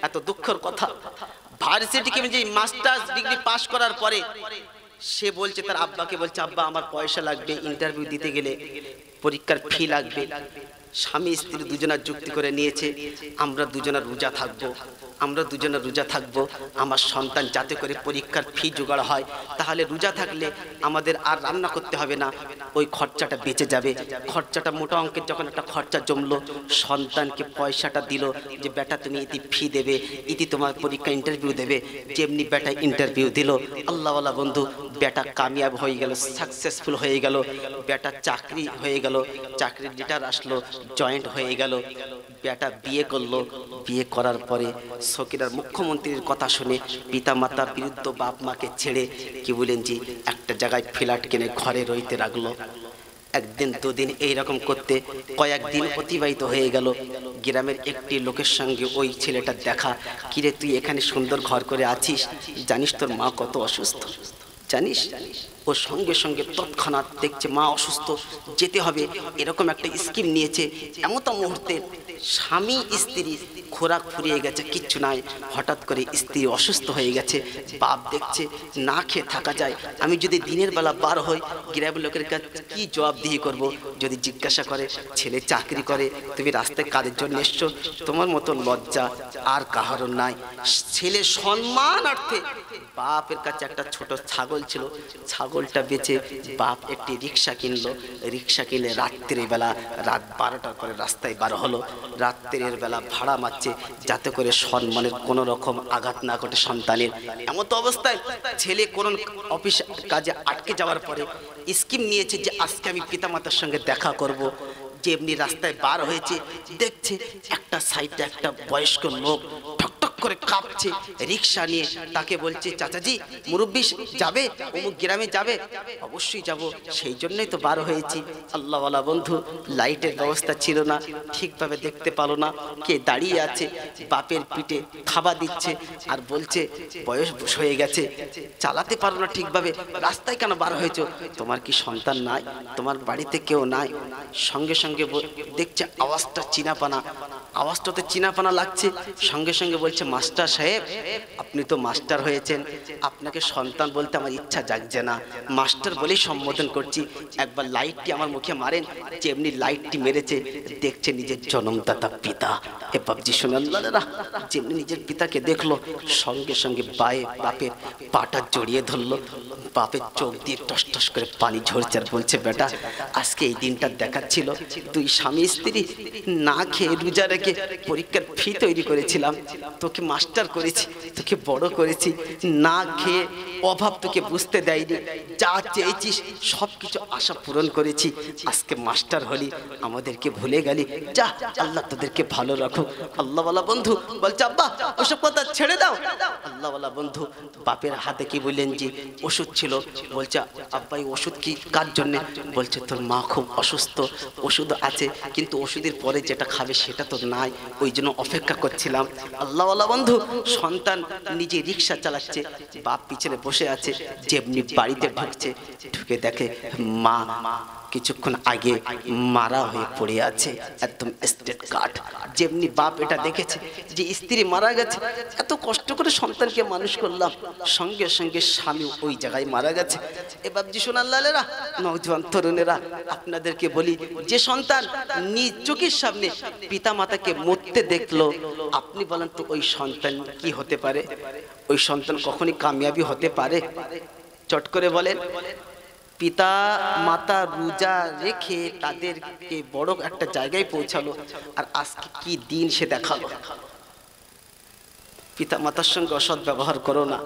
এত দুঃখের কথা। ভার্সিটি যে মাস্টার্স ডিগ্রি পাস করার পরে সে বলছে, তার আব্বাকে বলছে, আব্বা আমার পয়সা লাগবে, ইন্টারভিউ দিতে গেলে পরীক্ষার ফি লাগবে। স্বামী স্ত্রী দুজনার যুক্তি করে নিয়েছে, আমরা দুজনা রোজা থাকবো, আমরা দুজনে রোজা থাকবো, আমার সন্তান যাতে করে পরীক্ষার ফি জোগাড় হয়, তাহলে রোজা থাকলে আমাদের আর রান্না করতে হবে না, ওই খরচাটা বেঁচে যাবে। খরচাটা মোটা অঙ্কের যখন একটা খরচা জমলো, সন্তানকে পয়সাটা দিল যে বেটা তুমি ইতি ফি দেবে, ইতি তোমার পরীক্ষা ইন্টারভিউ দেবে। যেমনি বেটা ইন্টারভিউ দিল, আল্লাহওয়ালা বন্ধু, বেটা কামিয়াব হয়ে গেল, সাকসেসফুল হয়ে গেল, বেটা চাকরি হয়ে গেল, চাকরির লেটার আসলো, জয়েন্ট হয়ে গেল। বেটা বিয়ে করলো, বিয়ে করার পরে সকিনার মুখ্যমন্ত্রীর কথা শুনে পিতা মাতার বিরুদ্ধ বাপ মাকে ছেড়ে কি বলেন জি একটা জায়গায় ফ্ল্যাট কিনে ঘরে রইতে লাগলো। একদিন দুদিন এইরকম করতে কয়েকদিন অতিবাহিত হয়ে গেল। গ্রামের একটি লোকের সঙ্গে ওই ছেলেটার দেখা, কিরে তুই এখানে সুন্দর ঘর করে আছিস, জানিস তোর মা কত অসুস্থ, জানিস? ও সঙ্গে সঙ্গে তৎক্ষণাৎ দেখছে মা অসুস্থ, যেতে হবে, এরকম একটা স্কিম নিয়েছে। এমতো মুহূর্তে স্বামী স্ত্রী খোরাক ফুরিয়ে গেছে, কিচ্ছু নাই, হঠাৎ করে স্ত্রী অসুস্থ হয়ে গেছে। বাপ দেখছে না খেয়ে থাকা যায়, আমি যদি দিনের বেলা বার হই, গ্রামের লোকের কাছে কি জবাবদিহি করব? যদি জিজ্ঞাসা করে ছেলে চাকরি করে, তুমি রাস্তায় কাজের জন্য এসছো, তোমার মতো লজ্জা আর কাহারও নাই। ছেলে সম্মানার্থে বাপের কাছে একটা ছোট ছাগল ছিল, ছাগলটা বেচে বাপ একটি রিক্সা কিনলো। রিক্সা কিনে রাত্রের বেলা, রাত 12টার পরে রাস্তায় বার হলো। রাত্রের বেলা ভাড়া মারছে যাতে করে সম্মানের কোনো রকম আঘাত না ঘটে সন্তানের। এমতো অবস্থায় ছেলে কোন অফিস কাজে আটকে যাওয়ার পরে স্কিম নিয়েছে যে আজকে আমি পিতামাতার সঙ্গে দেখা করব। যে এমনি রাস্তায় বার হয়েছে, দেখছে একটা সাইডে একটা বয়স্ক লোক ঠকঠক করে কাঁপছে রিক্সা নিয়ে। তাকে বলছে, চাচাজি মুরব্বি যাবে, অমুক গ্রামে যাবে? অবশ্যই যাব, সেই জন্যই তো বার হয়েছি। আল্লাহওয়ালা বন্ধু, লাইটের ব্যবস্থা ছিল না, ঠিকভাবে দেখতে পালো না কে দাঁড়িয়ে আছে, বাপের পিঠে থাবা দিচ্ছে আর বলছে বয়স হয়ে গেছে, চালাতে পারো না ঠিকভাবে, রাস্তায় কেন বার হয়েছো? তোমার কি সন্তান নাই? তোমার বাড়িতে কেউ নাই? সঙ্গে সঙ্গে দেখছে আওয়াজটা চিনাপানা, আওয়াজটাতে চিনাপানা লাগছে। সঙ্গে সঙ্গে বলছে, মাস্টার সাহেব, আপনি তো মাস্টার হয়েছেন, আপনাকে সন্তান বলতে আমার ইচ্ছা জাগছে না, মাস্টার বলেই সম্বোধন করছি, একবার লাইটটি আমার মুখে মারেন। যেমনি লাইটটি মেরেছে, দেখছে নিজের জন্মদাতা পিতা। এ বাপজি সোনাল্লারা, যেমনি নিজের পিতাকে দেখলো, সঙ্গে সঙ্গে বাপের পাটা জড়িয়ে ধরলো। বাপের চোখ দিয়ে টস টস করে পানি ঝরছে আর বলছে, বেটা আজকে এই দিনটা দেখাচ্ছিল, তুই স্বামী স্ত্রী না খেয়ে রোজা রেখে পরীক্ষার ফি তৈরি করেছিলাম, তোকে মাস্টার করেছি, তোকে বড় করেছি, না খেয়ে অভাব তোকে বুঝতে দেয়নি, যা চেয়েছিস সব কিছু আশা পূরণ করেছি, আজকে মাস্টার হলি, আমাদেরকে ভুলে গেলি, যা আল্লাহ তোদেরকে ভালো রাখো। আল্লাহওয়ালা বন্ধু বলছে, আব্বা ওসব কথা ছেড়ে দাও। আল্লাহওয়ালা বন্ধু বাপের হাতে কি বললেন যে ওষুধ ছিল, বলছে, আব্বা এই ওষুধ কি কার জন্য? বলছে, তোর মা খুব অসুস্থ, ওষুধ আছে কিন্তু ওষুধের পরে যেটা খাবে সেটা তো নাই, ওই জন্য অপেক্ষা করছিলাম। আল্লাহওয়ালা বন্ধু, সন্তান নিজে রিক্সা চালাচ্ছে, বাপ পিছনে বসে আছে। যেমনি বাড়িতে ঢুকছে, ঢুকে দেখে মা কিছুক্ষণ আগে মারা হয়ে পড়ে আছে, একদম স্টেট কাট। যেমনি বাপ এটা দেখেছে যে স্ত্রী মারা গেছে, এত কষ্ট করে সন্তানকে মানুষ করলাম, সঙ্গে সঙ্গে স্বামী ওই জায়গায় মারা গেছে। এ বাপজি সোনাল্লালেরা, নওজোয়ান তরুণেরা, আপনাদেরকে বলি, যে সন্তান নিজ চোখের সামনে পিতা মাতাকে মরতে দেখলো, আপনি বলেন তো ওই সন্তান কি হতে পারে? ওই সন্তান কখনই কামিয়াবি হতে পারে? চট করে বলেন। পিতা মাতা রোজা রেখে তাদেরকে বড় একটা জায়গায় পৌঁছালো, আর আজকে কি দিন সে দেখালো। পিতা মাতার সঙ্গে অসৎ ব্যবহার করো না।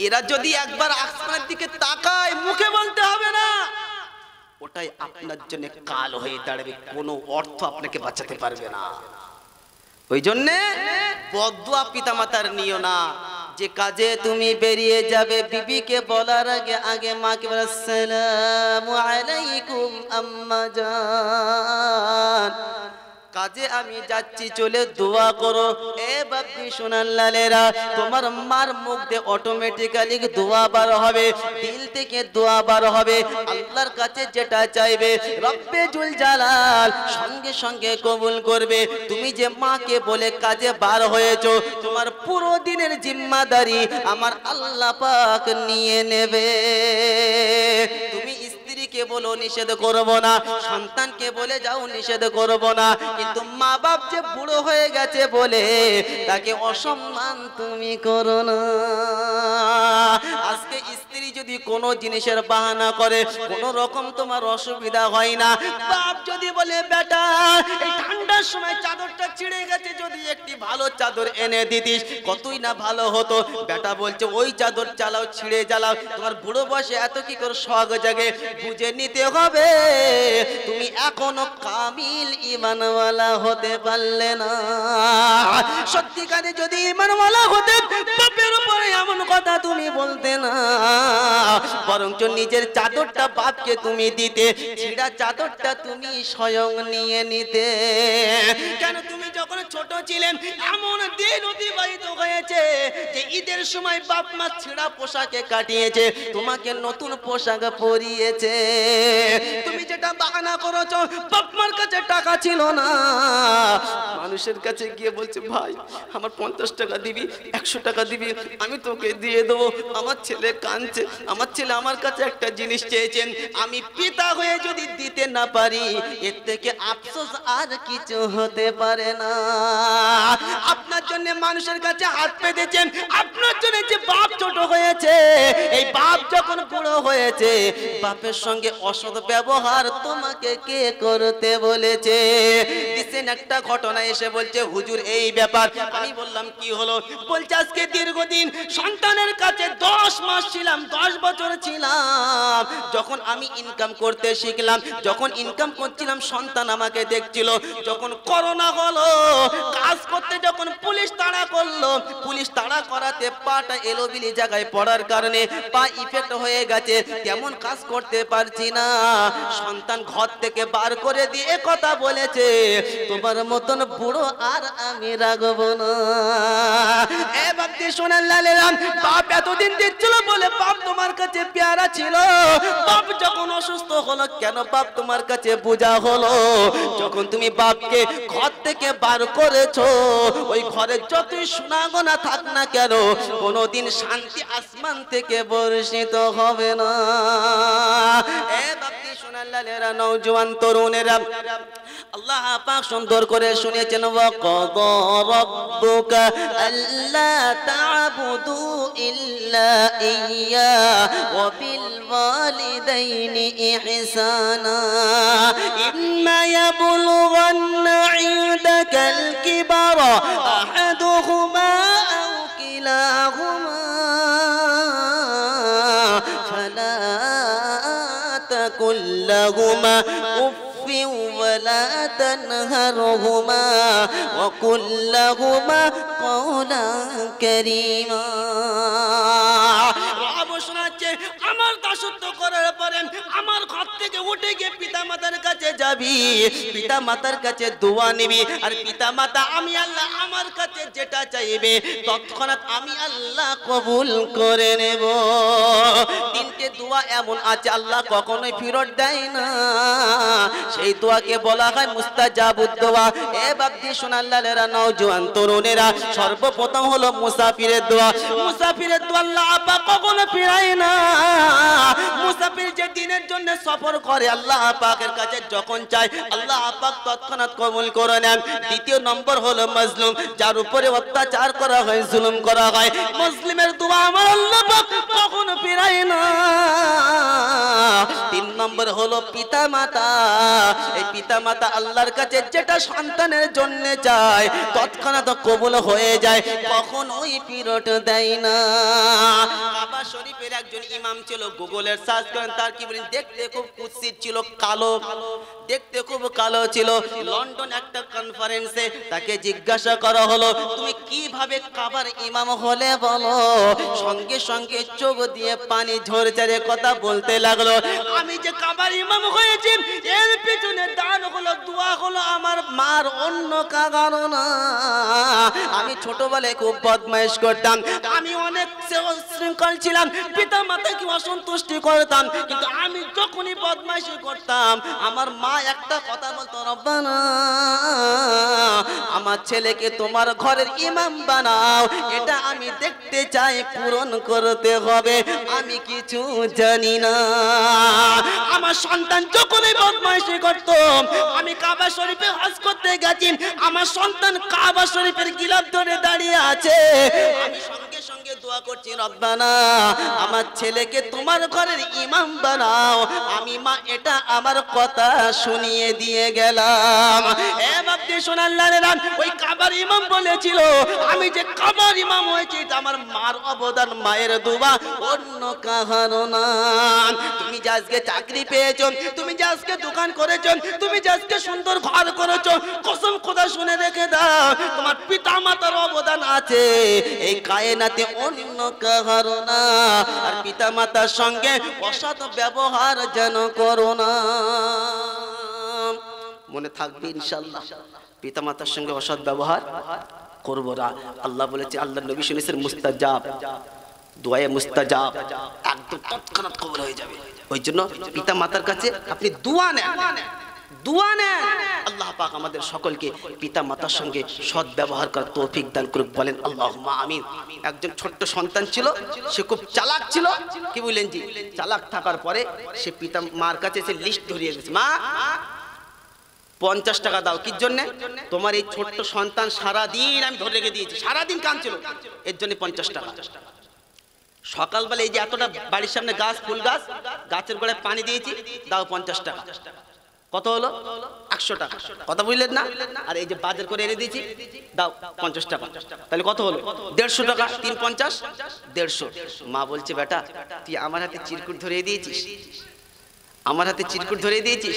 এরা যদি একবার আসমানের দিকে তাকায়, মুখে বলতে হবে না, ওটাই আপনার জন্য কাল হয়ে দাঁড়াবে, কোনো অর্থ আপনাকে বাঁচাতে পারবে না। ওই জন্যে বদদুয়া পিতা মাতার নিও না। যে কাজে তুমি বেরিয়ে যাবে, বিবিকে বলার আগে আগে মাকে বলো, আসসালামু আলাইকুম আম্মা জান, কাজে আমি যাচ্ছি, চলে দোয়া করো। এ বাপি সোনার লালেরা, তোমার মার মুখ দিয়ে অটোমেটিক্যালি দোয়া বার হবে, দিল থেকে দোয়া বার হবে। আল্লাহর কাছে যেটা চাইবে রব্বে জুল জালাল সঙ্গে সঙ্গে কবুল করবে। তুমি যে মাকে বলে কাজে বার হয়েছো, তোমার পুরো দিনের জিম্মাদারি আমার আল্লাহ পাক নিয়ে নেবে। তুমি স্ত্রীকে বলো নিষেধ করব না, সন্তানকে বলে যাও নিষেধ করব না, কিন্তু মা বাপ যে বুড়ো হয়ে গেছে বলে তাকে অসম্মান তুমি করো না। আজকে স্ত্রী যদি কোনো জিনিসের বাহানা করে, কোনো রকম তোমার অসুবিধা হয় না, বাপ যদি বলে বেটা এই ঠান্ডার সময় চাদরটা ছিঁড়ে গেছে, যদি একটি ভালো চাদর এনে দিতিস কতই না ভালো হতো, বেটা বলছে ওই চাদর চালাও, ছিঁড়ে জ্বালাও। তোমার বুড়ো বয়সে এত কি করে শখ জাগে, বুঝে নিতে হবে তুমি এখনো কামিল ঈমানওয়ালা হতে পারলে না। সত্যিকারে যদি ঈমানওয়ালা হতে, বাপের উপরে এমন কথা তুমি বলতে না, বরঞ্চ নিজের চাদরটা বাপকে তুমি দিতে, ছিঁড়া চাদরটা তুমি স্বয়ং নিয়ে নিতে। কেন তুমি যখন ছোট ছিলেন এমন দিন অতিবাহিত হয়েছে যে ঈদের সময় বাপ মা ছিঁড়া পোশাকে কাটিয়েছে, তোমাকে নতুন পোশাক পরিয়েছে। তুমি যেটা বাহানা করেছো, বাপ মার কাছে টাকা ছিল না, মানুষের কাছে গিয়ে বলছে ভাই আমার 50 টাকা দিবি, 100 টাকা দিবি, আমি তোকে দিয়ে দেবো। আমার ছেলে কাঁদছে, আমার ছেলে আমার কাছে একটা জিনিস চেয়েছেন, আমি পিতা হয়ে যদি দিতে না পারি এর থেকে আফসোস আর কিছু হতে পারে না। আপনার জন্য মানুষের কাছে হাত পেতেছেন, আপনার জন্য যে বাপ ছোট হয়েছে, এই বাপ যখন বুড়ো হয়েছে, বাপের সঙ্গে অসৎ ব্যবহার তোমাকে কে করতে বলেছে? দিছেন একটা ঘটনা এসে বলছে হুজুর এই ব্যাপার। আমি বললাম কি হলো? বলছে আজকে দীর্ঘদিন সন্তানের কাছে 10 মাস ছিলাম, 10 বছর ছিলাম। যখন আমি ইনকাম করতে শিখলাম, যখন ইনকাম করছিলাম সন্তান আমাকে দেখছিল। যখন করোনা হলো, কাজ করতে যখন পুলিশ তাড়া করলো, পুলিশ তাড়া করাতে পাটা এলোবিলি জায়গায় পড়ার কারণে পা ইফেক্ট হয়ে গেছে, তেমন কাজ করতে পারছি না। সন্তান ঘর থেকে বার করে দিয়ে কথা বলেছে তোমার মতন বুড়ো আর আমি রাখবো না। এ বাপটি শোনেন লালেরাম, বাপ এতদিন দিচ্ছিল বলে বাপ তোমার কাছে পেয়ারা ছিল। বাপ যখন অসুস্থ হলো, কেন বাপ তোমার কাছে বোঝা হলো? যখন তুমি বাপকে ঘর থেকে বার করেছো, ওই ঘরে যতই সোনা গোনা থাক না কেন, কোনোদিন শান্তি আসমান থেকে বর্ষিত হবে না। এ বাপটি শোনেন লালেরা, নওজোয়ান তরুণেরা, আল্লাহ পাক সুন্দর করে শুনিয়েছেন ওয়াকাদা রাব্বুকা আল্লা তা'বুদু ইল্লা ইয়্যা ওয়া বিল ওয়ালিদাইনি ইহসানা ইম্মা ইয়াবলুগান্না ইনদাকাল কিবারা আহাদুহুমা আও কিলাহুমা ফালা তাকুল লাহুমা ولا تنهرهما وقل لهما قولا كريما। আমার দাসত্ব করার পরে আমার ঘর থেকে উঠে গিয়ে পিতা মাতার কাছে যাবি, পিতা মাতার কাছে দোয়া নিবি, আর পিতা মাতা আমি আল্লাহ আমার কাছে যেটা চাইবে তৎক্ষণাৎ আমি আল্লাহ কবুল করে নেব। 3টে দোয়া এমন আছে আল্লাহ কখনোই ফেরত দেয় না, সেই দোয়াকে বলা হয় মুস্তাজাবুদ দোয়া। এ বাপজি সোনাল্লালেরা, নওজোয়ান তরুণেরা, সর্বপ্রথম হলো মুসাফিরের দোয়া। মুসাফিরের দোয়া আল্লাহ পাক কখনো ফিরায় না। মুসাফির যে দিনের জন্য সফর করে আল্লাহ পাকের কাছে যখন চায় আল্লাহ পাক তৎক্ষণাৎ কবুল করে নেন। দ্বিতীয় নম্বর হলো মাজলুম, যার উপরে অত্যাচার করা হয়, জুলুম করা হয়, মুসলিমের দোয়া আমার আল্লাহ পাক কখনো ফিরায় না। 3 নম্বর হলো পিতা মাতা। এই পিতা মাতা আল্লাহর কাছে যেটা সন্তানের জন্য চায় তৎক্ষণাৎ কবুল হয়ে যায়, কখনোই ফিরত দেয় না। কাবা শরীফের একজন ইমাম ছিল, গুগলের সার্চ করেন, তার কি বলেন, দেখতে খুব কুৎসিত ছিল, কালো, দেখতে খুব কালো ছিল। লন্ডন একটা কনফারেন্সে তাকে জিজ্ঞাসা করা হলো তুমি কিভাবে কাবার ইমাম হলে বলো? সঙ্গে সঙ্গে চোখ দিয়ে পানি ঝরঝরে কথা বলতে লাগলো, আমি আমি যে কাবার ইমাম হয়েছি এর পিছনে দান হলো, দোয়া হলো আমার মার, অন্য কারণ না। আমি ছোটবেলায় খুব বদমাইশ করতাম, আমি অনেক শৃঙ্খল ছিলাম, পিতা মাতাকে অসন্তুষ্টি করতাম, কিন্তু আমি যখনই বদমাইশি করতাম আমার মা একটা কথা বলতো, রব্বানা আমার ছেলেকে তোমার ঘরের ইমাম বানাও, এটা আমি দেখতে চাই, পূরণ করতে হবে। আমি কিছু জানি না। আমার সন্তান যখনই বদমাইশি করত, আমি কাবা শরীফে হজ করতে গেছি, আমার সন্তান কাবা শরীফের গিলাফ ধরে দাঁড়িয়ে আছে, আমি সঙ্গে সঙ্গে দোয়া করছি, রব্বানা আমার ছেলেকে তোমার ঘরের ইমাম বানাও। আমি মা এটা আমার কথা শুনিয়ে দিয়ে গেলাম। এ বাপজি সোনাল্লাহর নাম, ওই কাবার ইমাম বলেছিল আমি যে কাবার ইমাম হয়েছি এটা আমার মার অবদান, মায়ের দুবা, অন্য কাহারও না। তুমি যে আজকে চাকরি পেয়েছো, তুমি যে আজকে দোকান করেছো, তুমি যে আজকে সুন্দর ঘর করেছো, কসম খোদা শুনে রেখে দাও তোমার পিতা মাতার অবদান আছে এই কায়নাতে, অন্য কাহারও না। আর পিতা মাতার সঙ্গে অসৎ ব্যবহার যেন করো না। মনে থাকবে ইনশাআল্লাহ, পিতা মাতার সঙ্গে অসৎ ব্যবহার করবো না। আল্লাহ বলেছে, আল্লাহ নবী শুনেছেন মুস্তাজাব, দোয়ায়ে মুস্তাজাব, একদম তৎক্ষণাৎ কবুল হয়ে যাবে। ওই জন্য পিতা মাতার কাছে আপনি দোয়া নেন, দোয়া নেন। আল্লাহ পাক আমাদের সকলকে পিতা মাতার সঙ্গে সৎ ব্যবহার করার তৌফিক দান করুক, বলেন আল্লাহুম্মা আমিন। একজন ছোট্ট সন্তান ছিল, সে খুব চালাক ছিল, কি বলেন জি, চালাক থাকার পরে সে পিতা মার কাছে সে লিস্ট ধরিয়ে গেছে, মা 50 টাকা দাও। কি জন্য? তোমার এই ছোট্ট সন্তান সারাদিন আমি ধরে রেখে দিয়েছি, সারাদিন কাঁদছিল, এর জন্য 50 টাকা। সকালবেলা এই যে এতটা বাড়ির সামনে গাছ, ফুল গাছ, গাছের গোড়ায় পানি দিয়েছি, দাও 50 টাকা। কত হলো? 100 টাকা। কথা বুঝলেন না? আর এই যে বাজার করে এনে দিয়েছি, দাও 50 টাকা, তাহলে কত হলো? 150 টাকা। 3 50 150। মা বলছে, বেটা তুই আমার হাতে চিরকুট ধরিয়ে দিয়েছিস, আমার হাতে চিরকুট ধরিয়ে দিয়েছিস,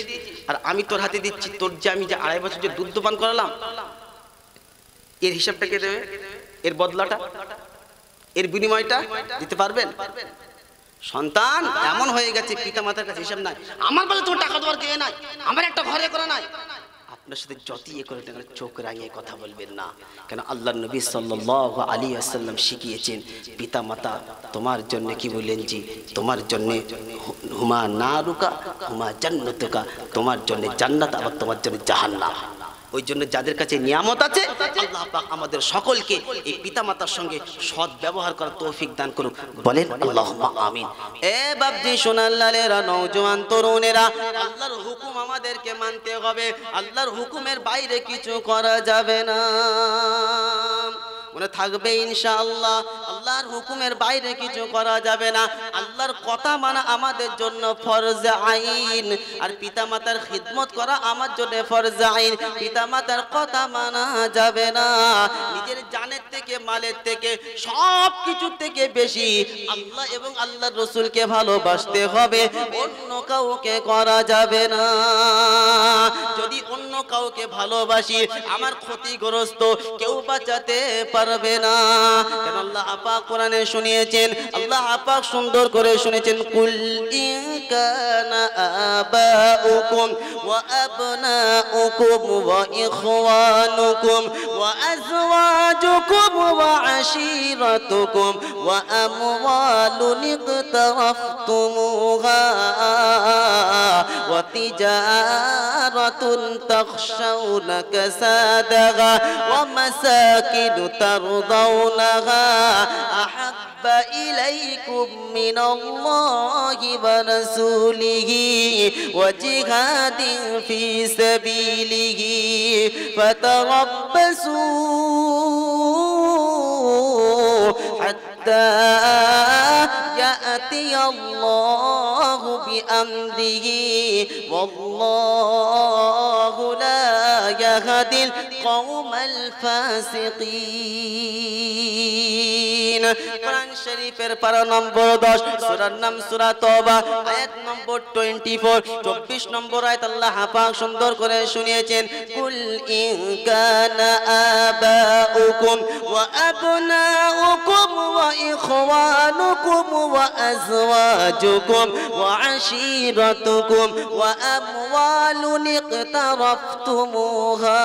আর আমি তোর হাতে দিচ্ছি, তোর যে আমি যে 2.5 বছর যে দুধ পান করালাম, এর হিসাবটা কে দেবে? এর বদলাটা, এর বিনিময়টা দিতে পারবেন? সন্তান এমন হয়ে গেছে, পিতা মাতার কাছে হিসাব নাই, আমার বলে তোর টাকা দেওয়ার কে নাই, আমার একটা ঘরে করা নাই। আপনার সাথে যতই এ করে চোখ রাঙিয়ে কথা বলবেন না, কেন আল্লাহ নবী সাল্লাল্লাহু আলাইহি ওয়াসাল্লাম শিখিয়েছেন, পিতা মাতা তোমার জন্য, কি বললেন জি, তোমার জন্য হুমা নারুকা হুমা জান্নাতুকা, তোমার জন্য জান্নাত, আবার তোমার জন্য জাহান্নাম। ওই জন্য যাদের কাছে নিয়ামত আছে, আল্লাহ পাক আমাদের সকলকে এই পিতা মাতার সঙ্গে সৎ ব্যবহার করার তৌফিক দান করুক, বলেন আল্লাহুম্মা আমিন। এ বাপজি সোনাল্লালেরা, নওজোয়ান তরুণেরা, আল্লাহর হুকুম আমাদেরকে মানতে হবে, আল্লাহর হুকুমের বাইরে কিছু করা যাবে না। মনে থাকবে ইনশাআল্লাহ, আল্লাহর হুকুমের বাইরে কিছু করা যাবে না। আল্লাহর কথা মানা আমাদের জন্য ফরজ আইন, আর পিতামাতার খিদমত করা আমার জন্য ফরজ আইন। পিতামাতার কথা মানা যাবে না। নিজের জানের থেকে, মালের থেকে, সব কিছু থেকে বেশি আল্লাহ এবং আল্লাহর রাসূলকে ভালোবাসতে হবে, অন্য কাউকে করা যাবে না। যদি অন্য কাউকে ভালোবাসি, আমার ক্ষতিগ্রস্ত কেউ বাঁচাতে পারবে না। কারণ আল্লাহ পাক কোরআনে শুনিয়েছেন, আল্লাহ পাক সুন্দর করে শুনেছেন, কুল ইন কানা আবাউকুম ওয়া আবনাউকুম ওয়া ইখওয়ানুকুম ওয়া আজওয়াজুকুম ওয়া আশীরাতুকুম ওয়া আমওয়ালুন ইকতারাফতুমুহা ওয়া তিজারাতুন তাখশাউনা কাসাদাহা ওয়া মাসাকিন ترضونها أحب إليكم من الله ورسوله وجهاد في سبيله فتربصوا حتى يأتي الله بأمره والله لا يهدي القوم الفاسقين। কোরআন শরীফের পারা নম্বর 10, সূরার নাম সূরা তওবা, আয়াত নম্বর 24, 24 নম্বর আয়াত আল্লাহ পাক সুন্দর করে শুনিয়েছেন, কুল ইন কানা আবাউকুম ওয়া আবনাউকুম ওয়া ইখওয়ানুকুম ওয়া আজওয়াজুকুম ওয়া আশীরাতুকুম ওয়া আমওয়ালুন ইকতারাফতুমুহা।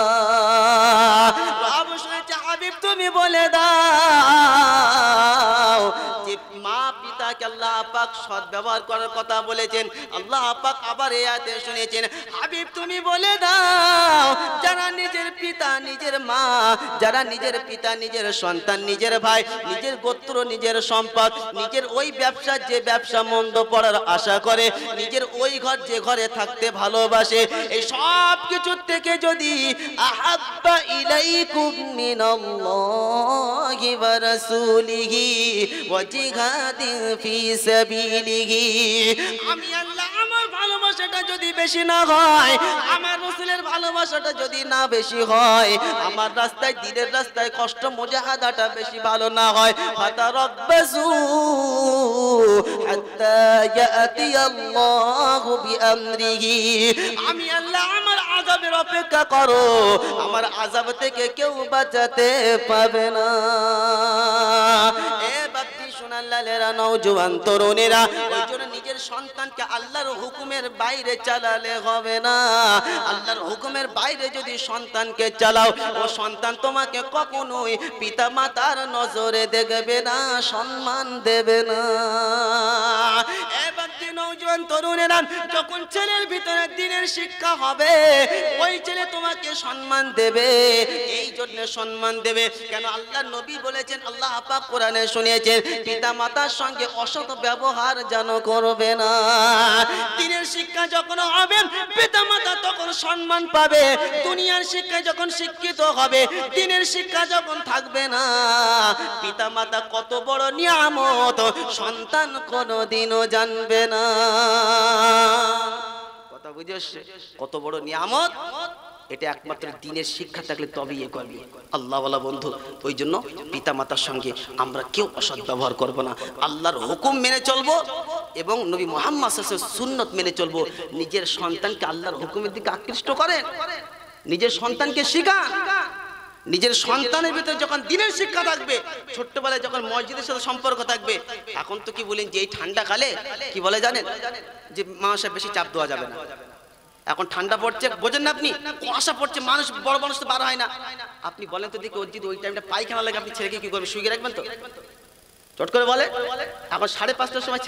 হাবিব তুমি বলে দাও যে মা পিতাকে আল্লাহ পাক সৎ ব্যবহার করার কথা বলেছেন। আল্লাহ পাক আবার এই আয়াতে শুনিয়েছেন, হাবিব তুমি বলে দাও যারা নিজের পিতা নিজের মা, যারা নিজের পিতা নিজের সন্তান নিজের ভাই নিজের গোত্র নিজের সম্পদ নিজের ওই ব্যবসা যে ব্যবসা মন্দ পড়ার আশা করে, নিজের ওই ঘর যে ঘরে থাকতে ভালোবাসে, এই সব কিছুর থেকে যদি আহাব্বা ইলাইকুম মিনাল্লাহি ওয়া রাসূলিহি ওয়া জিহাদিন ফি সাবিলিহি, আমি আল্লাহ আমার ভালোবাসাটা যদি বেশি না হয়, আমার রাসূলের ভালোবাসাটা যদি না বেশি হয়, আমার রাস্তায় দিনের রাস্তায় কষ্ট মুজাহাদাটা বেশি ভালো না হয়, ফাতারাব্বাসু হাত্তা ইয়াতি আল্লাহু বিআমরিহি, আমি আল্লাহ আমার আযাবের অপেক্ষা করো, আমার আযাব থেকে কেউ বাঁচাতে পাবে না। এ বাপ্পি সোনালালেরা নওজোয়ান তরুণেরা, ওই জন্য নিজের সন্তানকে আল্লাহর হুকুমের বাইরে চালালে হবে না। আল্লাহর হুকুমের বাইরে যদি সন্তানকে চালাও, ও সন্তান তোমাকে কখনোই পিতা মাতার নজরে দেখবে না, সম্মান দেবে না। এবার নওজোয়ান তরুণেরা, যখন ছেলের ভিতরে দ্বীনের শিক্ষা হবে, ওই ছেলে তোমাকে সম্মান দেবে। এই জন্য সম্মান দেবে কেন? আল্লাহ নবী বলেছেন, আল্লাহ পাক কোরআনে শুনিয়েছেন, পিতা মাতার সঙ্গে অসৎ ব্যবহার যেন করবে না। দ্বীনের শিক্ষা যখন হবে, পিতা মাতা তখন সম্মান পাবে। দুনিয়ার শিক্ষায় যখন শিক্ষিত হবে, দ্বীনের শিক্ষা যখন থাকবে না, পিতা মাতা কত বড় নিয়ামত সন্তান কোনোদিনও জানবে না। কথা বুঝে আসছে? কত বড় নিয়ামত, এটা একমাত্র দ্বীনের শিক্ষা থাকলে তবেই এ করবে। আল্লাহওয়ালা বন্ধু, ওই জন্য পিতা মাতার সঙ্গে আমরা কেউ অসৎ ব্যবহার করব না, আল্লাহর হুকুম মেনে চলবো এবং নবী মুহাম্মদ সাল্লাল্লাহু আলাইহি ওয়াসাল্লামের সুন্নত মেনে চলবো। নিজের সন্তানকে আল্লাহর হুকুমের দিকে আকৃষ্ট করেন, নিজের সন্তানকে শিখান। নিজের সন্তানের ভিতরে যখন দ্বীনের শিক্ষা থাকবে, ছোট্টবেলায় যখন মসজিদের সাথে সম্পর্ক থাকবে, এখন তো কি বলেন যে এই ঠান্ডা কালে কি বলে জানেন, যে মানুষের বেশি চাপ দেওয়া যাবে না। এখন ঠান্ডা পড়ছে, বোঝেন না আপনি, কুয়াশা পড়ছে, মানুষ বড় মানুষ তো বার হয় না। আপনি বলেন তো দেখি, ওর যদি ওই টাইমটা পায়খানা লাগে, আপনি ছেলেকে কি করবেন? শুয়ে রাখবেন তো? চট করে বলে। এখন 5:30টার সময়